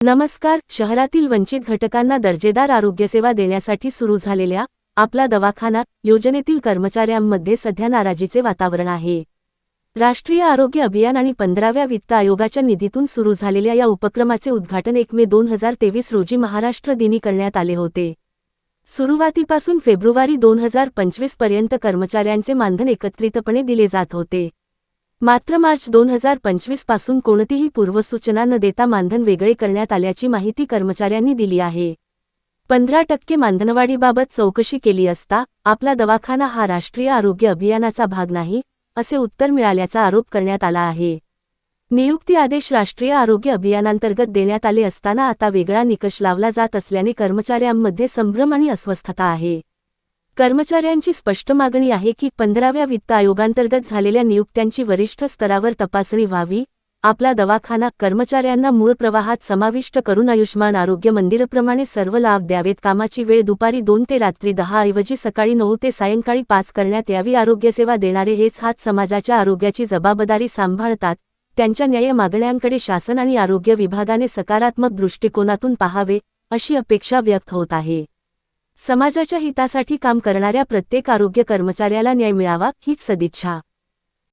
नमस्कार. शहरातील वंचित घटकांना दर्जेदार आरोग्यसेवा देण्यासाठी सुरू झालेल्या आपला दवाखाना योजनेतील कर्मचाऱ्यांमध्ये सध्या नाराजीचे वातावरण आहे. राष्ट्रीय आरोग्य अभियान आणि 15व्या वित्त आयोगाच्या निधीतून सुरू झालेल्या या उपक्रमाचे उद्घाटन 1 मे 2023 रोजी महाराष्ट्र दिनी करण्यात आले होते. सुरुवातीपासून फेब्रुवारी 2025 पर्यंत कर्मचाऱ्यांचे मानधन एकत्रितपणे दिले जात होते. मात्र मार्च 2025 पासून कोणतीही पूर्वसूचना न देता मानधन वेगळे करण्यात आल्याची माहिती कर्मचाऱ्यांनी दिली आहे. 15% मानधनवाढीबाबत चौकशी केली असता आपला दवाखाना हा राष्ट्रीय आरोग्य अभियानाचा भाग नाही, असे उत्तर मिळाल्याचा आरोप करण्यात आला आहे. नियुक्ती आदेश राष्ट्रीय आरोग्य अभियानांतर्गत देण्यात आले असताना आता वेगळा निकष लावला जात असल्याने कर्मचाऱ्यांमध्ये संभ्रम आणि अस्वस्थता आहे. कर्मचाऱ्यांची स्पष्ट मागणी आहे की 15व्या वित्त आयोगांतर्गत झालेल्या नियुक्त्यांची वरिष्ठ स्तरावर तपासणी व्हावी. आपला दवाखाना कर्मचाऱ्यांना मूळ प्रवाहात समाविष्ट करून आयुष्मान आरोग्य मंदिरप्रमाणे सर्व लाभ द्यावेत. कामाची वेळ दुपारी 2 ते रात्री 10 ऐवजी सकाळी 9 ते सायंकाळी 5 करण्यात यावी. आरोग्यसेवा देणारे हेच हात समाजाच्या आरोग्याची जबाबदारी सांभाळतात. त्यांच्या न्याय्य मागण्यांकडे शासन आणि आरोग्य विभागाने सकारात्मक दृष्टिकोनातून पाहावे, अशी अपेक्षा व्यक्त होत आहे. समाजाच्या हितासाठी काम करणाऱ्या प्रत्येक आरोग्य कर्मचाऱ्याला न्याय मिळावा हीच सदिच्छा.